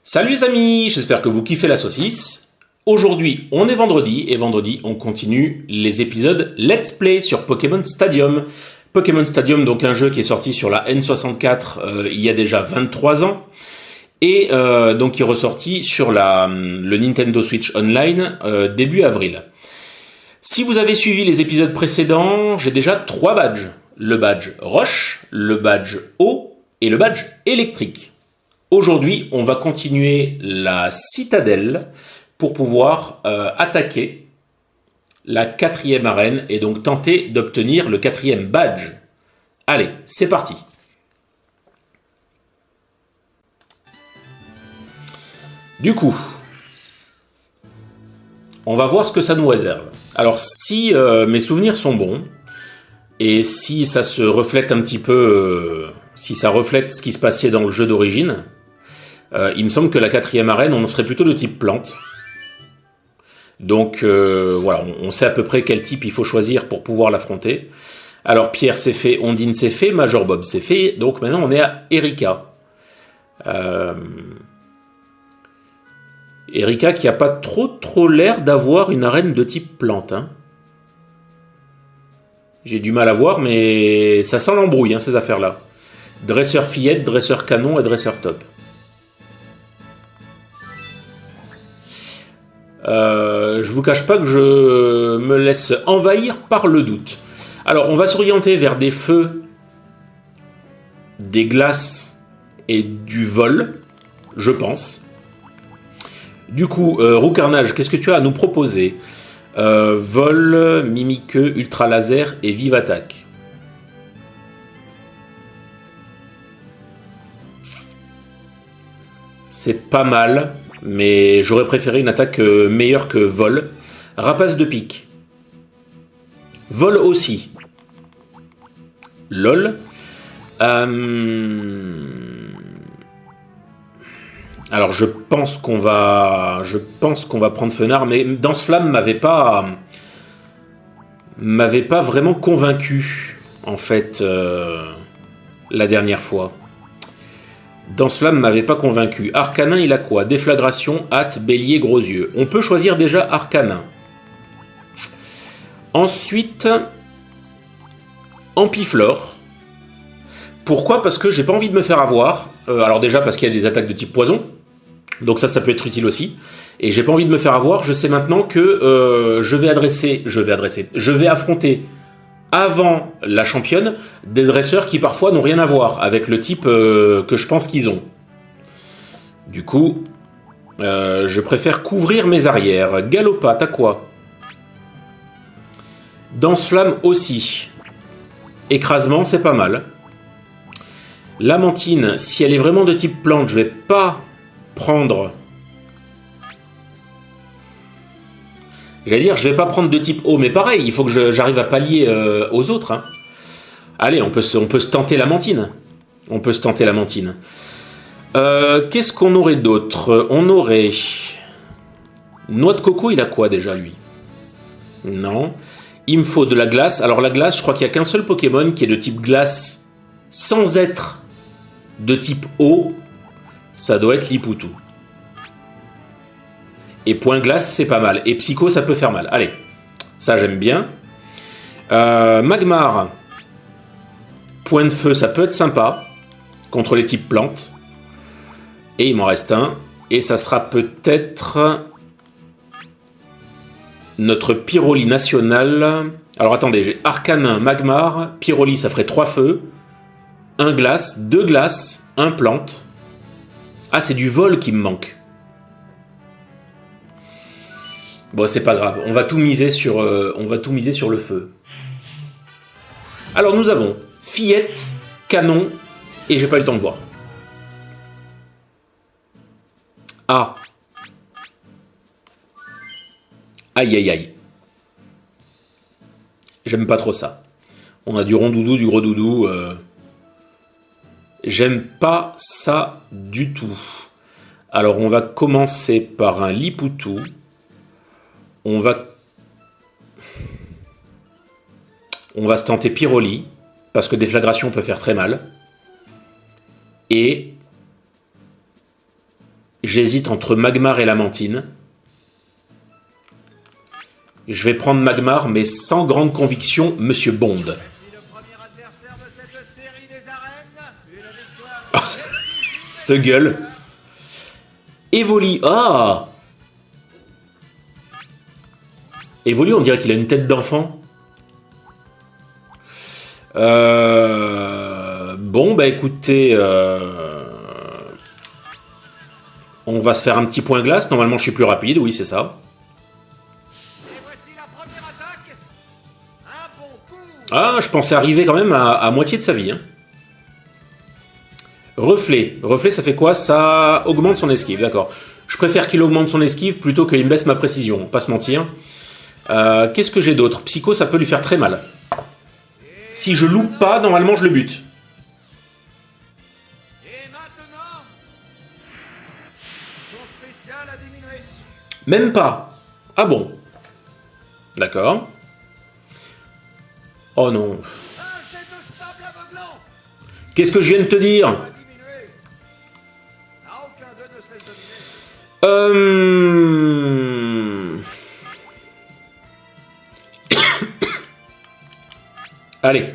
Salut les amis, j'espère que vous kiffez la saucisse. Aujourd'hui, on est vendredi, et vendredi, on continue les épisodes Let's Play sur Pokémon Stadium. Pokémon Stadium, donc un jeu qui est sorti sur la N64 il y a déjà 23 ans, et donc qui est ressorti sur le Nintendo Switch Online début avril. Si vous avez suivi les épisodes précédents, j'ai déjà 3 badges. Le badge Roche, le badge Eau et le badge électrique. Aujourd'hui, on va continuer la citadelle pour pouvoir attaquer la 4e arène et donc tenter d'obtenir le 4e badge. Allez, c'est parti. Du coup, on va voir ce que ça nous réserve. Alors, si mes souvenirs sont bons, et si ça se reflète un petit peu, si ça reflète ce qui se passait dans le jeu d'origine, il me semble que la 4e arène, on en serait plutôt de type plante. Donc voilà, on sait à peu près quel type il faut choisir pour pouvoir l'affronter. Alors Pierre c'est fait, Ondine c'est fait, Major Bob c'est fait, donc maintenant on est à Erika. Erika qui a pas trop l'air d'avoir une arène de type plante. Hein. J'ai du mal à voir, mais ça sent l'embrouille, hein, ces affaires-là. Dresseur fillette, dresseur canon et dresseur top. Je vous cache pas que je me laisse envahir par le doute. Alors, on va s'orienter vers des feux, des glaces et du vol, je pense. Du coup, Roucarnage, qu'est-ce que tu as à nous proposer ? Vol, Mimiqueux, Ultra Laser et Vive Attaque. C'est pas mal, mais j'aurais préféré une attaque meilleure que Vol. Rapace de pique. Vol aussi. LOL. Alors je pense qu'on va prendre Fenard, mais Danse Flamme m'avait pas vraiment convaincu en fait la dernière fois. Danse Flamme m'avait pas convaincu. Arcanin il a quoi ? Déflagration, hâte, bélier, gros yeux. On peut choisir déjà Arcanin. Ensuite Ampiflore. Pourquoi ? Parce que j'ai pas envie de me faire avoir. Alors déjà parce qu'il y a des attaques de type poison. Donc ça peut être utile aussi. Et j'ai pas envie de me faire avoir. Je sais maintenant que je vais affronter avant la championne des dresseurs qui parfois n'ont rien à voir avec le type que je pense qu'ils ont. Du coup, je préfère couvrir mes arrières. Galopa, t'as quoi ? Danse Flamme aussi. Écrasement, c'est pas mal. Lamantine, si elle est vraiment de type plante, je vais pas prendre... J'allais dire, je vais pas prendre de type eau, mais pareil, il faut que j'arrive à pallier aux autres. Hein. Allez, on peut se tenter Lamantine. On peut se tenter Lamantine. Qu'est-ce qu'on aurait d'autre ? On aurait... Noix de coco, il a quoi déjà, lui ? Non. Il me faut de la glace. Alors la glace, je crois qu'il n'y a qu'un seul Pokémon qui est de type glace sans être de type eau. Ça doit être Lipoutou. Et point glace, c'est pas mal. Et Psycho, ça peut faire mal. Allez, ça j'aime bien. Magmar. Point de feu, ça peut être sympa. Contre les types plantes. Et il m'en reste un. Et ça sera peut-être... notre Pyroli national. Alors attendez, j'ai Arcanin, Magmar, Pyroli, ça ferait 3 feux. 1 glace, 2 glaces, 1 plante. Ah, c'est du vol qui me manque. Bon, c'est pas grave. On va tout miser sur le feu. Alors, nous avons Fillette, Canon, et j'ai pas eu le temps de voir. Ah. Aïe, aïe, aïe. J'aime pas trop ça. On a du rondoudou, du gros doudou. J'aime pas ça du tout. Alors, on va commencer par un Lipoutou. On va se tenter Pyroli, parce que déflagration peut faire très mal. Et J'hésite entre Magmar et Lamantine. Je vais prendre Magmar, mais sans grande conviction, Monsieur Bond. Oh, cette gueule. Evoli. Ah! Evoli, on dirait qu'il a une tête d'enfant. Bon, bah écoutez... on va se faire un petit point glace. Normalement, je suis plus rapide. Oui, c'est ça. Ah, je pensais arriver quand même à moitié de sa vie. Hein. Reflet. Reflet, ça fait quoi? Ça augmente son esquive, d'accord. Je préfère qu'il augmente son esquive plutôt qu'il me baisse ma précision, pas se mentir. Qu'est-ce que j'ai d'autre? Psycho, ça peut lui faire très mal. Si je loupe pas, normalement, je le bute. Même pas. Ah bon. D'accord. Oh non. Qu'est-ce que je viens de te dire? Allez.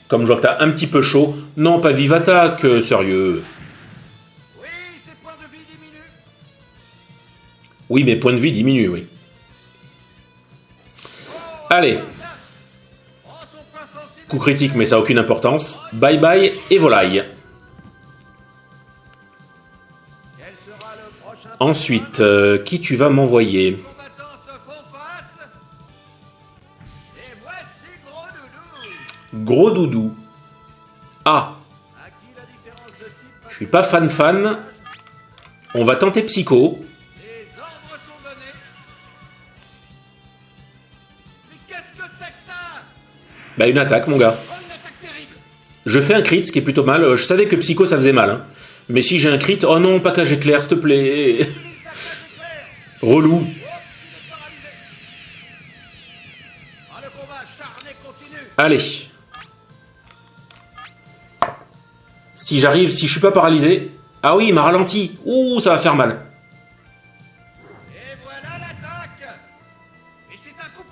Comme je vois que t'as un petit peu chaud. Non, pas vive attaque, sérieux. Oui, mes points de vie diminuent, oui. Allez. Coup critique, mais ça n'a aucune importance. Bye bye et volaille. Ensuite, qui tu vas m'envoyer? Gros doudou. Ah. Je suis pas fan. On va tenter Psycho. Bah une attaque, mon gars. Je fais un crit, ce qui est plutôt mal. Je savais que Psycho, ça faisait mal. Hein. Mais si j'ai un crit... Oh non, pas cage éclair, s'il te plaît. Relou. Allez. Si j'arrive, si je suis pas paralysé... Ah oui, il m'a ralenti. Ouh, ça va faire mal.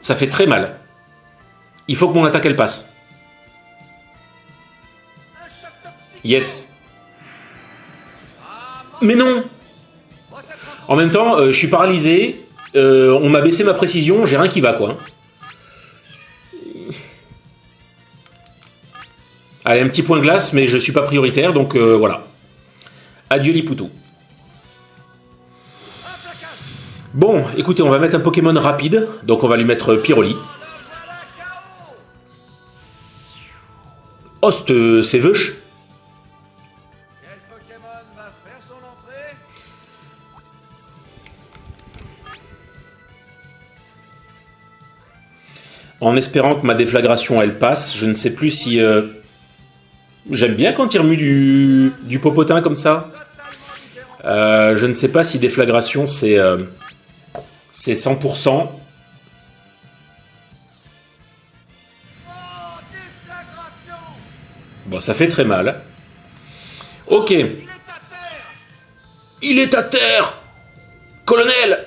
Ça fait très mal. Il faut que mon attaque, elle passe. Yes. Mais non. En même temps, je suis paralysé. On m'a baissé ma précision. J'ai rien qui va, quoi. Allez, un petit point glace, mais je suis pas prioritaire, donc voilà. Adieu les poutous. Bon, écoutez, on va mettre un Pokémon rapide. Donc on va lui mettre Pyroli. Oh, c'est veuche. En espérant que ma déflagration, elle passe. Je ne sais plus si... J'aime bien quand il remue du popotin comme ça. Je ne sais pas si déflagration, c'est 100%. Bon, ça fait très mal. Ok. Il est à terre, colonel.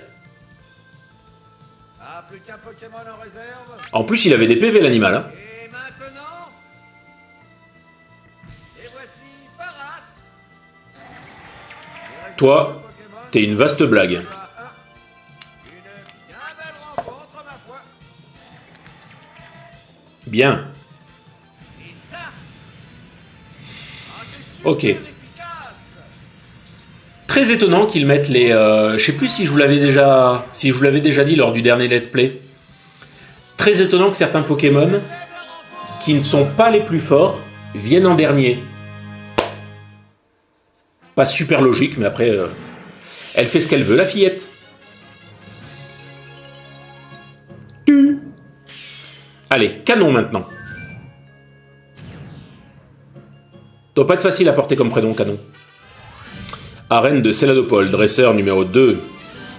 En plus, il avait des PV, l'animal. Hein. Toi, t'es une vaste blague. Bien. Ok. Très étonnant qu'ils mettent les... je sais plus si je vous l'avais déjà dit lors du dernier let's play. Très étonnant que certains Pokémon qui ne sont pas les plus forts viennent en dernier. Pas super logique, mais après, elle fait ce qu'elle veut, la fillette. Allez, canon maintenant. Doit pas être facile à porter comme prénom, canon. Arène de Céladopole, dresseur numéro 2.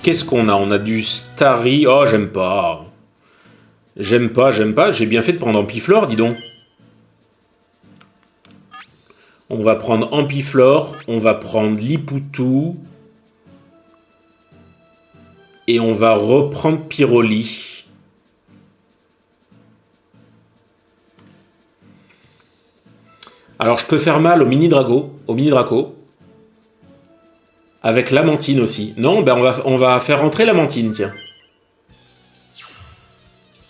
Qu'est-ce qu'on a? On a du Starry. Oh, j'aime pas. J'aime pas. J'ai bien fait de prendre Ampiflore, dis donc. On va prendre Ampiflore, on va prendre Lipoutou. Et on va reprendre Pyroli. Alors je peux faire mal au mini-drago, avec Lamantine aussi. Non, ben on va faire rentrer Lamantine, tiens.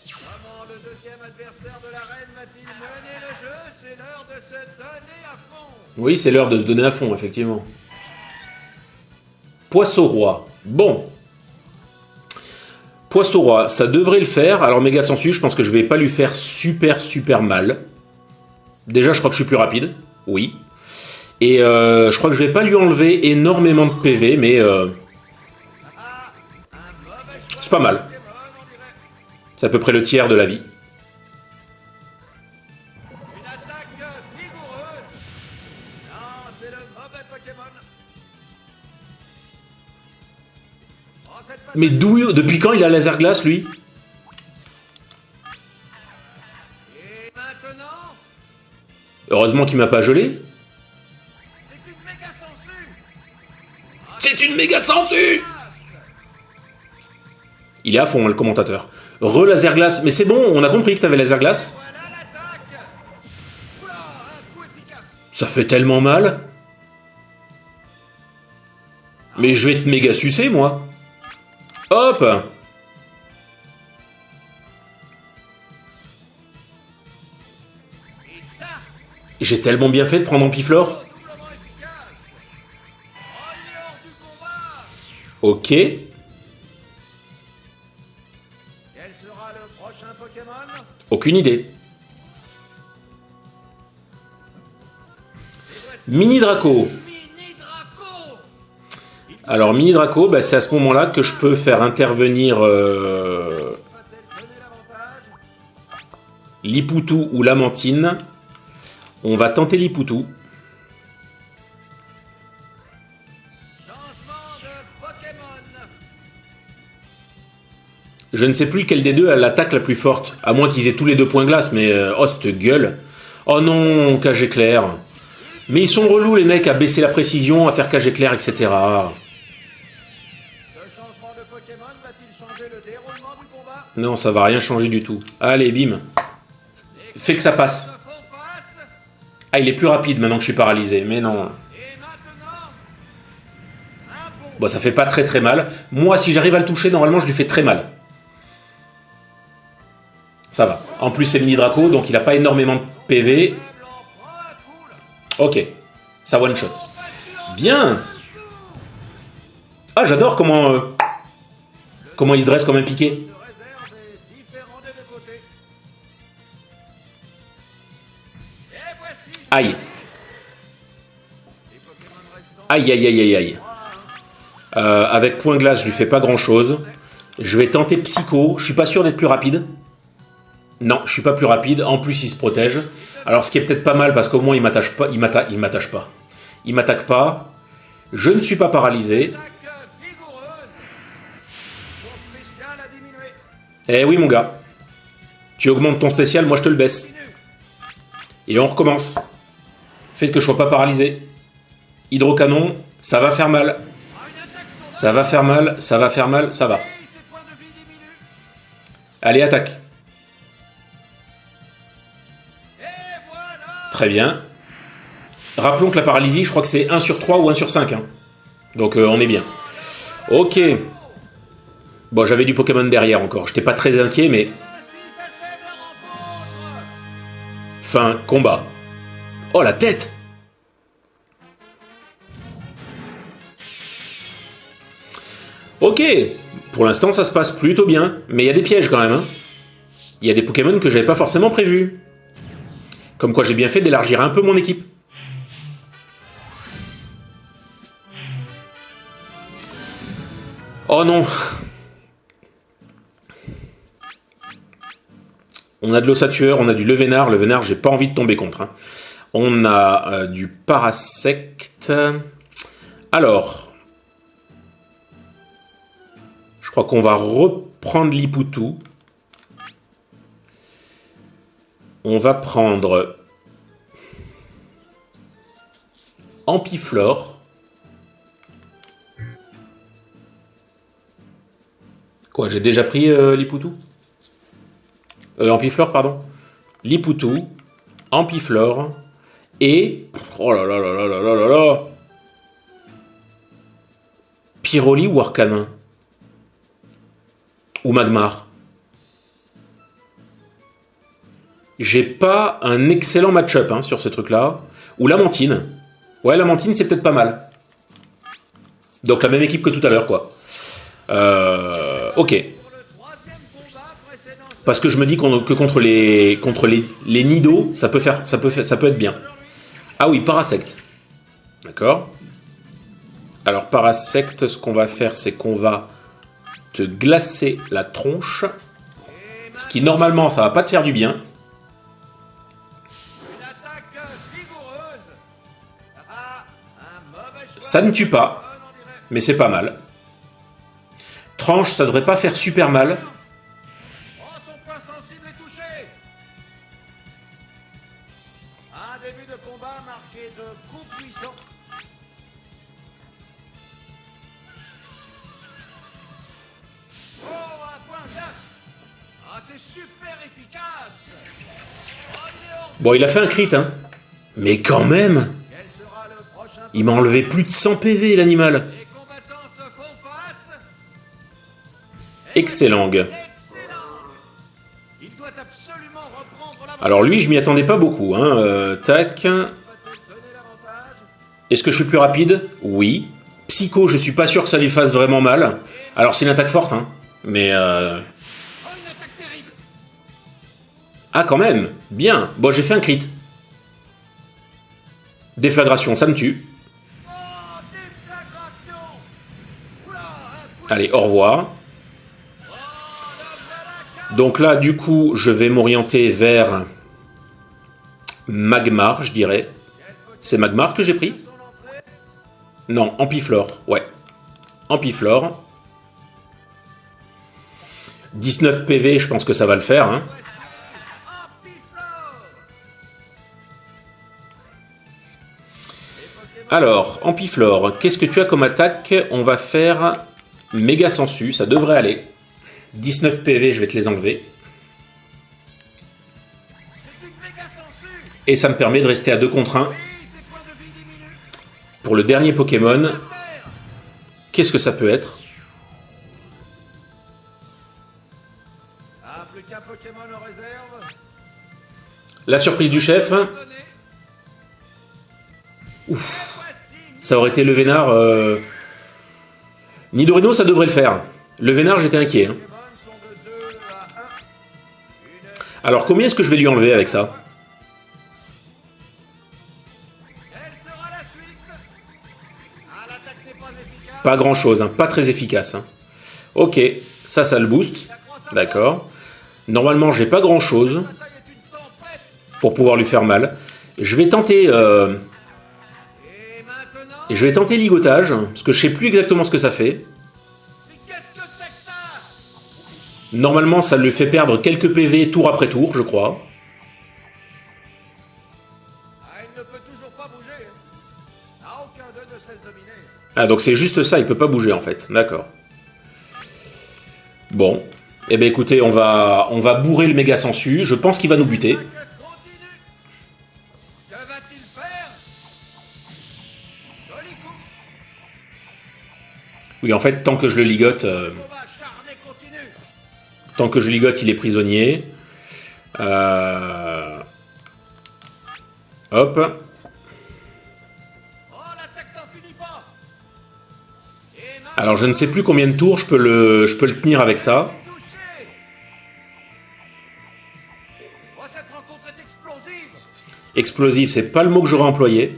Comment le deuxième adversaire de la reine va-t-il mener le jeu? C'est l'heure de se donner à fond. Oui, c'est l'heure de se donner à fond, effectivement. Poisson-roi. Bon. Poisson-roi, ça devrait le faire. Alors méga sensu, je pense que je vais pas lui faire super mal. Déjà, je crois que je suis plus rapide. Oui. Et je crois que je vais pas lui enlever énormément de PV, mais c'est pas mal. C'est à peu près le tiers de la vie. Une attaque vigoureuse. Non, c'est le mauvais Pokémon. Oh, cette fois, Mais depuis quand il a laser glace, lui? et maintenant, Heureusement qu'il m'a pas gelé. c'est une méga sangsue. C'est une méga sangsue! Il est à fond, hein, le commentateur. Re-laser glace. Mais c'est bon, on a compris que t'avais laser glace. Voilà l'attaque. Oula, un coup efficace. Ça fait tellement mal. Mais je vais te méga sucer, moi. Hop! Et ça, J'ai tellement bien fait de prendre Ampiflore. doublement efficace. Oh, il est hors du combat. Ok. Quel sera le prochain Pokémon? Aucune idée. Mini Draco. Mini Draco. Alors Mini Draco, bah, c'est à ce moment-là que je peux faire intervenir Va-t-elle donner l'avantage? Lipoutou ou Lamantine. On va tenter Lipoutou. Changement de Pokémon. Je ne sais plus quel des deux a l'attaque la plus forte. À moins qu'ils aient tous les deux points glace, mais oh cette gueule. Oh non, cage éclair. Mais ils sont relous les mecs à baisser la précision, à faire cage éclair, etc. Ce changement de Pokémon va-t-il changer le déroulement du combat? Non, ça va rien changer du tout. Allez, bim. Fais que ça passe. Se font face. Ah, il est plus rapide maintenant que je suis paralysé, mais non. Et maintenant, un bon. Bon, ça fait pas très mal. Moi, si j'arrive à le toucher, normalement, je lui fais très mal. Ça va. En plus, c'est Mini Draco, donc il a pas énormément de PV. Faible en prend un coup là. Ok. Ça one shot. Bien. Ah, j'adore comment il se dresse comme un piqué. De réserve est différent des deux côtés. Et voici Aïe. les Pokémon restants. Aïe. Avec point glace, je lui fais pas grand chose. Je vais tenter Psycho. Je suis pas sûr d'être plus rapide. Non, je suis pas plus rapide. En plus, il se protège. Alors, ce qui est peut-être pas mal parce qu'au moins il m'attache pas. Il m'attaque pas. Je ne suis pas paralysé. Attaque vigoureuse. Son spécial a diminué. Eh oui, mon gars. Tu augmentes ton spécial, moi je te le baisse. Et on recommence. Faites que je sois pas paralysé. Hydrocanon, ça va faire mal. Ah, une attaque sauvage. Ça va faire mal, ça va faire mal, ça va. Et ses points de vie diminuent. Allez, attaque. Et voilà. Très bien. Rappelons que la paralysie, je crois que c'est 1 sur 3 ou 1 sur 5. Hein. Donc on est bien. Ok. Bon, j'avais du Pokémon derrière encore. J'étais pas très inquiet, mais... Ainsi s'achève la rencontre. Fin, combat. Oh, la tête! Ok. Pour l'instant, ça se passe plutôt bien. Mais il y a des pièges quand même. Hein. Il y a des Pokémon que j'avais pas forcément prévus. Comme quoi j'ai bien fait d'élargir un peu mon équipe. Oh non! On a de l'Ossatueur, on a du Levénard. Levénard, j'ai pas envie de tomber contre. Hein. On a du Parasect. Alors, je crois qu'on va reprendre Lipoutou. On va prendre Ampiflore. Quoi, j'ai déjà pris Lipoutou Ampiflore, pardon. Lipoutou, Ampiflore et... Oh là là là là là là là là. Pyroli ou Arcanin? Ou Magmar? J'ai pas un excellent match-up hein, sur ce truc-là. Ou Lamantine. Ouais, Lamantine, c'est peut-être pas mal. Donc la même équipe que tout à l'heure, quoi. Ok. Parce que je me dis que contre les Nido, ça peut être bien. Ah oui, Parasect. D'accord. Alors Parasect, ce qu'on va faire, c'est qu'on va te glacer la tronche. Ce qui, normalement, ça va pas te faire du bien. Ça ne tue pas, mais c'est pas mal. Tranche, ça devrait pas faire super mal. Son point sensible est touché. Un début de combat marqué de coups puissants. Oh, un point d'axe. Ah, c'est super efficace. Bon, il a fait un crit, hein. Mais quand même, Quel sera le prochain? il m'a enlevé plus de 100 PV, l'animal. Les combattants se font face. Excellent. Excellent. Il doit absolument reprendre la... Alors lui, je m'y attendais pas beaucoup, hein. Tac. Donner l'avantage. Est-ce que je suis plus rapide? Oui. Psycho, je suis pas sûr que ça lui fasse vraiment mal. Alors c'est une attaque forte, hein. Mais... Oh, une attaque terrible. Ah, quand même. Bien. Bon, j'ai fait un crit. Déflagration, ça me tue. Oh, déflagration. Oula, un coup. Allez, au revoir. Donc là, du coup, je vais m'orienter vers Magmar, je dirais. C'est Magmar que j'ai pris? Non, Ampiflore, ouais. Ampiflore. 19 PV, je pense que ça va le faire. Hein. Alors, Ampiflore, qu'est-ce que tu as comme attaque? On va faire Méga Sensu, ça devrait aller. 19 PV, je vais te les enlever. Et ça me permet de rester à 2 contre 1. Pour le dernier Pokémon, qu'est-ce que ça peut être? Ah, plus qu'un Pokémon en réserve. La surprise du chef. Ouf. Ça aurait été le Vénard. Nidorino, ça devrait le faire. Le Vénard, j'étais inquiet. Hein. Alors, combien est-ce que je vais lui enlever avec ça? Pas grand-chose, hein. Pas très efficace. Hein. Ok, ça le booste. D'accord. Normalement, j'ai pas grand-chose pour pouvoir lui faire mal. Je vais tenter... Je vais tenter ligotage, parce que je sais plus exactement ce que ça fait. Normalement, ça lui fait perdre quelques PV tour après tour, je crois. Ah, donc c'est juste ça, il peut pas bouger en fait. D'accord. Bon. Eh bien écoutez, on va bourrer le méga sensu. Je pense qu'il va nous buter. Oui, en fait, tant que je le ligote... Tant que je ligote, il est prisonnier. Hop. Alors, je ne sais plus combien de tours je peux le tenir avec ça. Explosif, c'est pas le mot que j'aurais employé.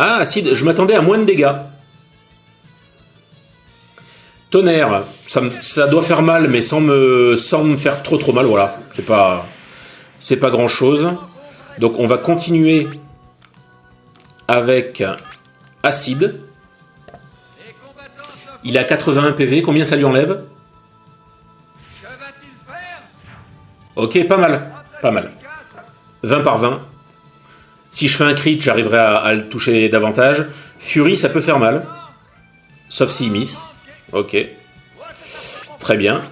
Ah, acide, je m'attendais à moins de dégâts. Tonnerre, ça doit faire mal, mais sans me faire trop mal, voilà. C'est pas grand chose. Donc on va continuer avec acide. Il a 81 PV, combien ça lui enlève? Ok, pas mal. Pas mal. 20 par 20. Si je fais un crit, j'arriverai à le toucher davantage. Fury, ça peut faire mal. Sauf s'il miss. Ok. Très bien.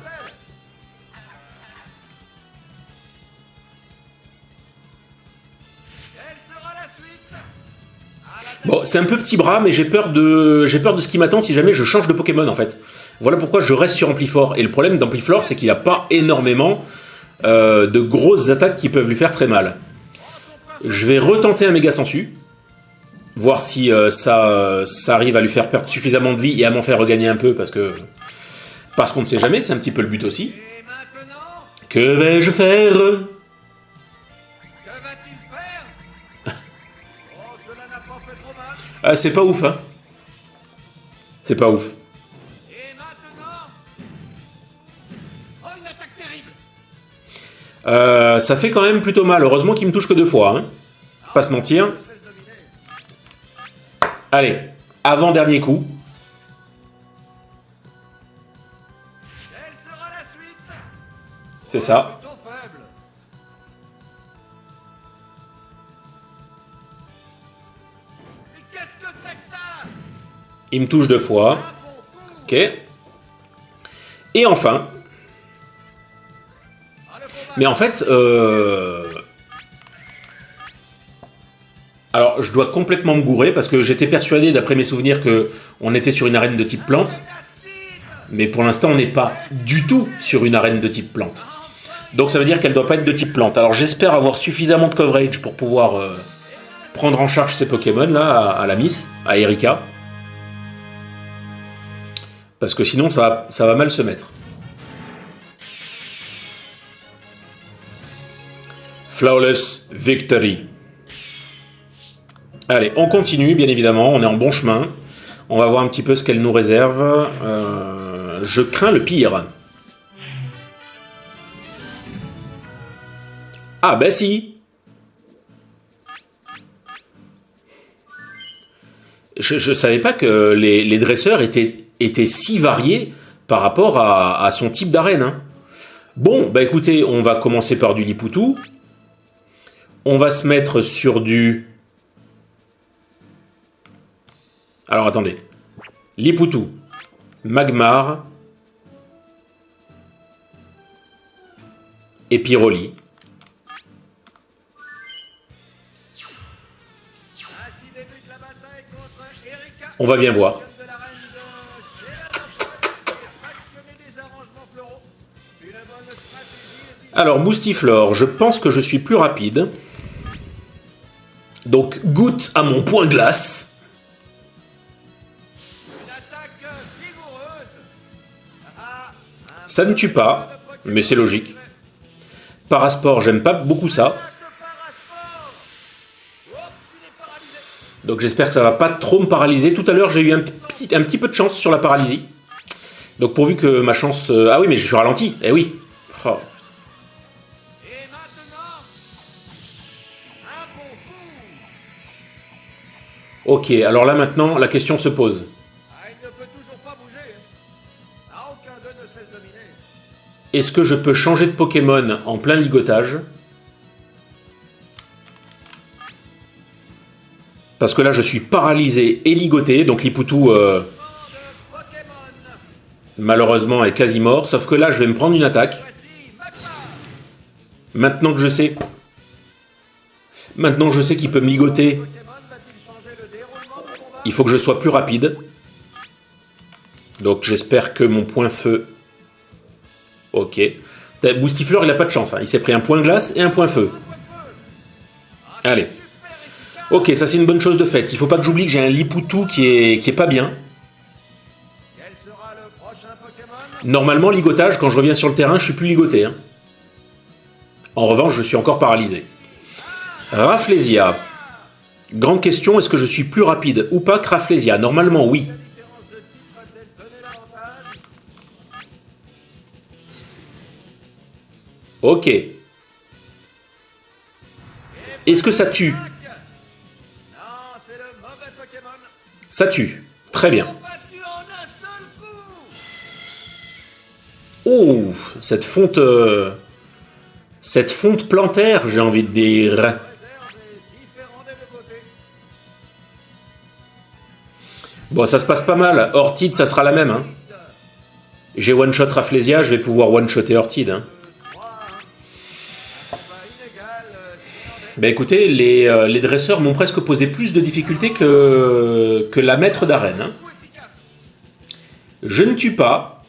Bon, c'est un peu petit bras, mais j'ai peur de ce qui m'attend si jamais je change de Pokémon, en fait. Voilà pourquoi je reste sur Amplifort. Et le problème d'Amplifort, c'est qu'il n'a pas énormément de grosses attaques qui peuvent lui faire très mal. Je vais retenter un méga sensu, voir si ça arrive à lui faire perdre suffisamment de vie et à m'en faire regagner un peu, parce qu'on ne sait jamais, c'est un petit peu le but aussi. Que vais-je faire? Ah, c'est pas ouf, hein. C'est pas ouf. Ça fait quand même plutôt mal. Heureusement qu'il me touche que 2 fois, hein. Pas se mentir. Allez, avant-dernier coup. C'est ça. Il me touche 2 fois. Ok. Et enfin... Mais en fait... Alors, je dois complètement me gourer parce que j'étais persuadé, d'après mes souvenirs, qu'on était sur une arène de type plante. Mais pour l'instant, on n'est pas du tout sur une arène de type plante. Donc ça veut dire qu'elle ne doit pas être de type plante. Alors j'espère avoir suffisamment de coverage pour pouvoir prendre en charge ces Pokémon là à la Miss, à Erika. Parce que sinon ça va mal se mettre. Flawless Victory. Allez, on continue bien évidemment, on est en bon chemin. On va voir un petit peu ce qu'elle nous réserve. Je crains le pire. Ah ben si. Je savais pas que les dresseurs étaient si variés par rapport à son type d'arène. Hein. Bon, bah écoutez, on va commencer par du Lipoutou. On va se mettre sur du... Alors attendez. Lipoutou, Magmar et Pyroli. On va bien voir. Alors, Boostiflore, je pense que je suis plus rapide. Donc, goûte à mon point glace. Ça ne tue pas, mais c'est logique. Parasport, j'aime pas beaucoup ça. Donc j'espère que ça va pas trop me paralyser. Tout à l'heure, j'ai eu un petit peu de chance sur la paralysie. Donc pourvu que ma chance... Ah oui, mais je suis ralenti. Eh oui. Oh. Ok, alors là maintenant, la question se pose. Est-ce que je peux changer de Pokémon en plein ligotage? Parce que là, je suis paralysé et ligoté, donc Lipoutou, malheureusement, est quasi mort. Sauf que là, je vais me prendre une attaque. Maintenant que je sais... Maintenant que je sais qu'il peut me ligoter, il faut que je sois plus rapide. Donc j'espère que mon point feu... Ok. Boostifleur, il a pas de chance. Hein. Il s'est pris un point glace et un point feu. Allez. Ok, ça c'est une bonne chose de fait. Il faut pas que j'oublie que j'ai un Lipoutou qui est pas bien. Normalement, ligotage, quand je reviens sur le terrain, je suis plus ligoté. Hein. En revanche, je suis encore paralysé. Rafflesia. Grande question, est-ce que je suis plus rapide ou pas que Rafflesia? Normalement, oui. Ok. Est-ce que ça tue? Ça tue. Très bien. Oh, cette fonte Cette fonte plantaire, j'ai envie de dire. Réserve est différent des deux côtés. Bon, ça se passe pas mal. Ortide, ça sera la même. Hein. J'ai one-shot Rafflesia, je vais pouvoir one-shotter Ortide. Hein. 3, pas inégal, si on est. Ben écoutez, les dresseurs m'ont presque posé plus de difficultés que la maître d'arène. Hein. Coup efficace. Je ne tue pas.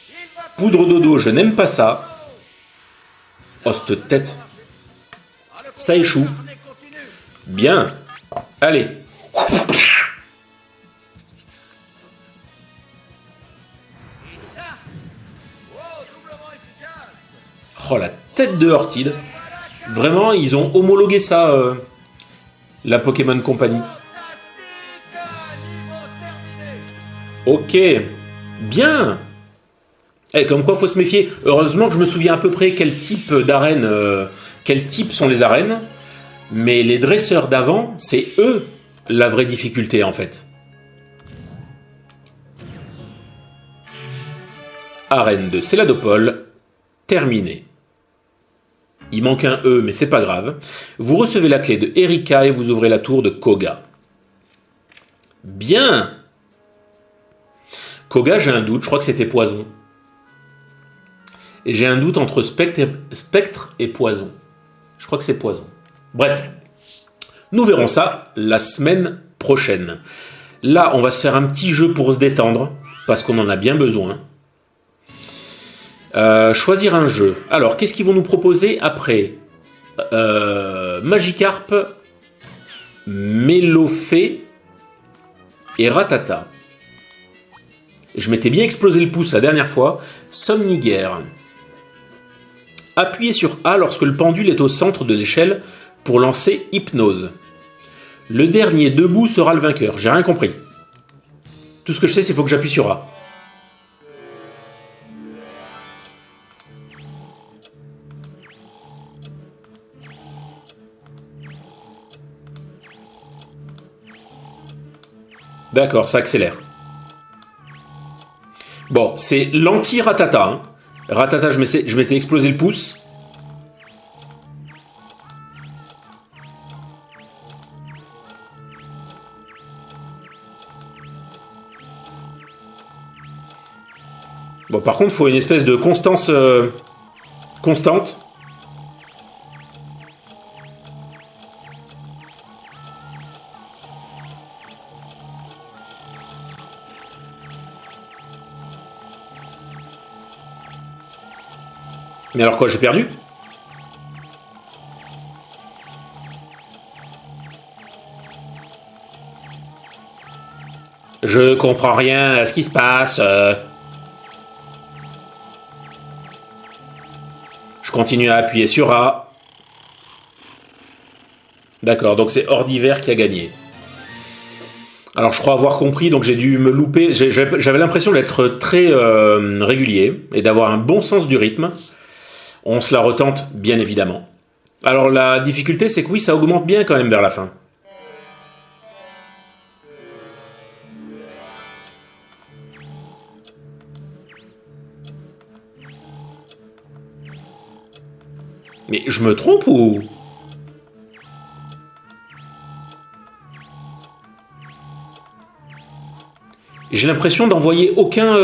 Il va Poudre dodo, je n'aime pas ça. Oh, cette tête. Ça échoue. Carnet continue. Bien. Allez. Ça. Oh, doublement efficace. Oh, la tête de Ortide. Vraiment, ils ont homologué ça, la Pokémon Company. Fantastique. Niveau terminé. Ok. Bien. Eh, comme quoi, faut se méfier. Heureusement que je me souviens à peu près quel type d'arène, quel type sont les arènes. Mais les dresseurs d'avant, c'est eux la vraie difficulté, en fait. Arène de Céladopole, terminée. Il manque un E, mais c'est pas grave. Vous recevez la clé de Erika et vous ouvrez la tour de Koga. Bien. Koga, j'ai un doute, je crois que c'était poison. Et j'ai un doute entre spectre et poison. Je crois que c'est poison. Bref, nous verrons ça la semaine prochaine. Là, on va se faire un petit jeu pour se détendre, parce qu'on en a bien besoin. Choisir un jeu. Alors, qu'est-ce qu'ils vont nous proposer après Magikarp, Mélofée et Ratata. Je m'étais bien explosé le pouce la dernière fois. Somniguerre. Appuyez sur A lorsque le pendule est au centre de l'échelle pour lancer Hypnose. Le dernier debout sera le vainqueur. J'ai rien compris. Tout ce que je sais, c'est qu'il faut que j'appuie sur A. D'accord, ça accélère. Bon, c'est l'anti-Ratata. Hein. Ratata, je m'étais explosé le pouce. Bon, par contre, il faut une espèce de constance constante. Mais alors quoi, j'ai perdu? Je comprends rien à ce qui se passe. Je continue à appuyer sur A. D'accord, donc c'est Ordiver qui a gagné. Alors je crois avoir compris, donc j'ai dû me louper. J'avais l'impression d'être très régulier et d'avoir un bon sens du rythme. On se la retente, bien évidemment. Alors la difficulté, c'est que oui, ça augmente bien quand même vers la fin. Mais je me trompe ou... J'ai l'impression d'envoyer aucun...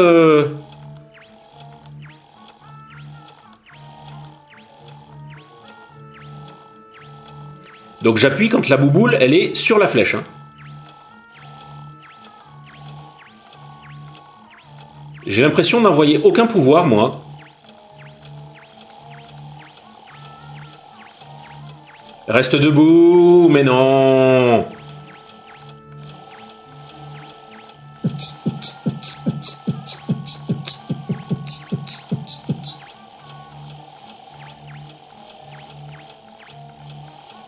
Donc j'appuie quand la bouboule, elle est sur la flèche. Hein. J'ai l'impression d'envoyer aucun pouvoir, moi. Reste debout, mais non.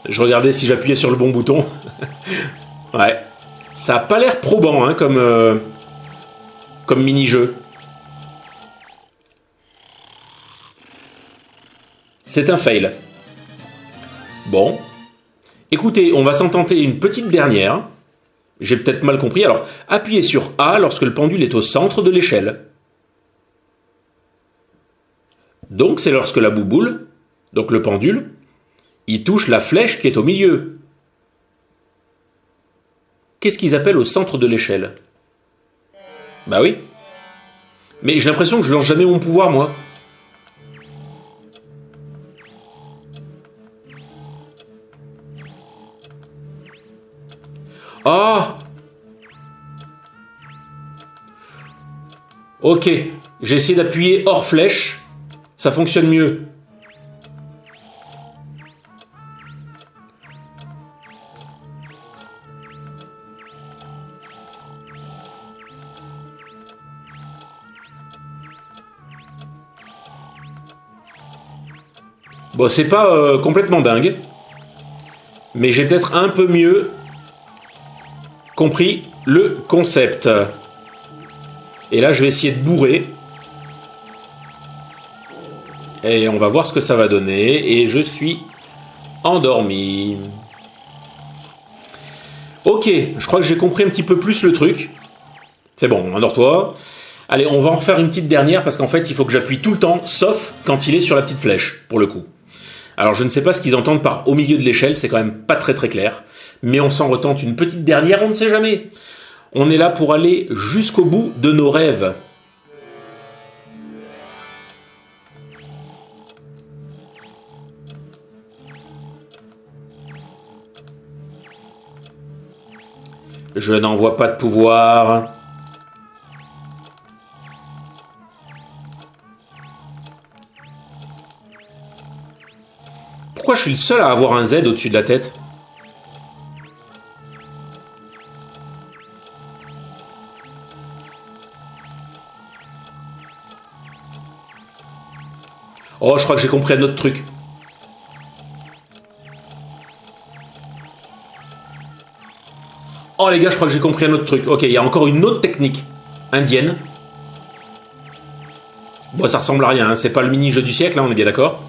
Je regardais si j'appuyais sur le bon bouton. Ouais. Ça a pas l'air probant hein, comme mini-jeu. C'est un fail. Bon. Écoutez, on va s'en tenter une petite dernière. J'ai peut-être mal compris. Alors, appuyez sur A lorsque le pendule est au centre de l'échelle. Donc c'est lorsque la bouboule, donc le pendule, il touche la flèche qui est au milieu. Qu'est-ce qu'ils appellent au centre de l'échelle? Bah oui. Mais j'ai l'impression que je lance jamais mon pouvoir, moi. Ah! Ok, j'ai essayé d'appuyer hors flèche, ça fonctionne mieux. Bon, c'est pas complètement dingue, mais j'ai peut-être un peu mieux compris le concept. Et là, je vais essayer de bourrer. Et on va voir ce que ça va donner. Et je suis endormi. Ok, je crois que j'ai compris un petit peu plus le truc. C'est bon, endors-toi. Allez, on va en refaire une petite dernière parce qu'en fait, il faut que j'appuie tout le temps, sauf quand il est sur la petite flèche, pour le coup. Alors, je ne sais pas ce qu'ils entendent par au milieu de l'échelle, c'est quand même pas très très clair. Mais on s'en retente une petite dernière, on ne sait jamais. On est là pour aller jusqu'au bout de nos rêves. Je n'en vois pas de pouvoir. Pourquoi je suis le seul à avoir un Z au-dessus de la tête ? Oh, je crois que j'ai compris un autre truc. Oh les gars, je crois que j'ai compris un autre truc. Ok, il y a encore une autre technique indienne. Bon, ça ressemble à rien, hein. C'est pas le mini-jeu du siècle, hein, on est bien d'accord.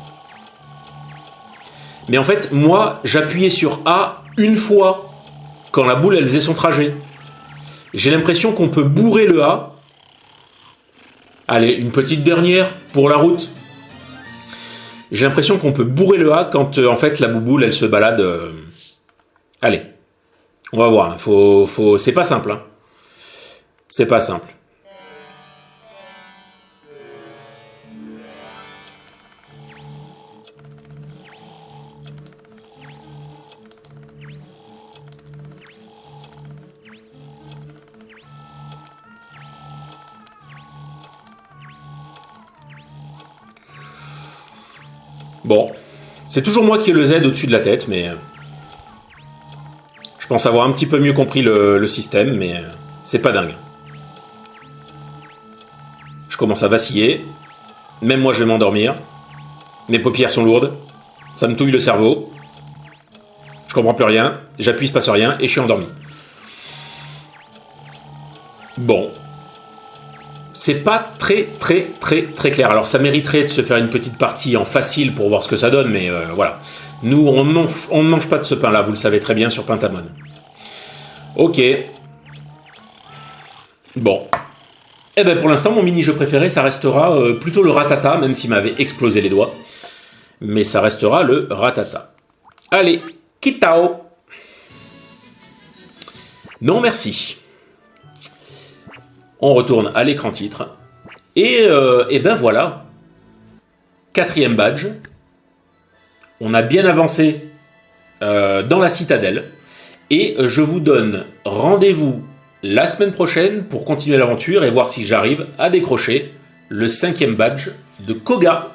Mais en fait, moi, j'appuyais sur A une fois quand la boule, elle faisait son trajet. J'ai l'impression qu'on peut bourrer le A. Allez, une petite dernière pour la route. J'ai l'impression qu'on peut bourrer le A quand, en fait, la bouboule, elle se balade. Allez, on va voir. Hein. C'est pas simple. Hein. C'est pas simple. Bon, c'est toujours moi qui ai le Z au-dessus de la tête, mais je pense avoir un petit peu mieux compris le système, mais c'est pas dingue. Je commence à vaciller, même moi je vais m'endormir, mes paupières sont lourdes, ça me touille le cerveau, je comprends plus rien, j'appuie, il se passe rien, et je suis endormi. Bon. C'est pas très clair. Alors ça mériterait de se faire une petite partie en facile pour voir ce que ça donne, mais voilà. Nous, on ne mange pas de ce pain-là, vous le savez très bien, sur Pentamon. Ok. Bon. Eh ben pour l'instant, mon mini-jeu préféré, ça restera plutôt le ratata, même s'il m'avait explosé les doigts. Mais ça restera le ratata. Allez, kitao. Non merci. On retourne à l'écran titre. Et ben voilà. 4e badge. On a bien avancé dans la citadelle. Et je vous donne rendez-vous la semaine prochaine pour continuer l'aventure et voir si j'arrive à décrocher le 5e badge de Koga.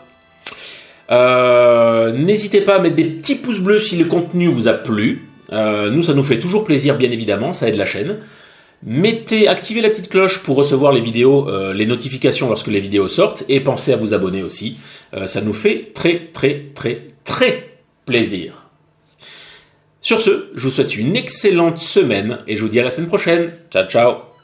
N'hésitez pas à mettre des petits pouces bleus si le contenu vous a plu. Nous, ça nous fait toujours plaisir, bien évidemment. Ça aide la chaîne. Activez la petite cloche pour recevoir les vidéos, les notifications lorsque les vidéos sortent, et pensez à vous abonner aussi. Ça nous fait très plaisir. Sur ce, je vous souhaite une excellente semaine et je vous dis à la semaine prochaine. Ciao, ciao.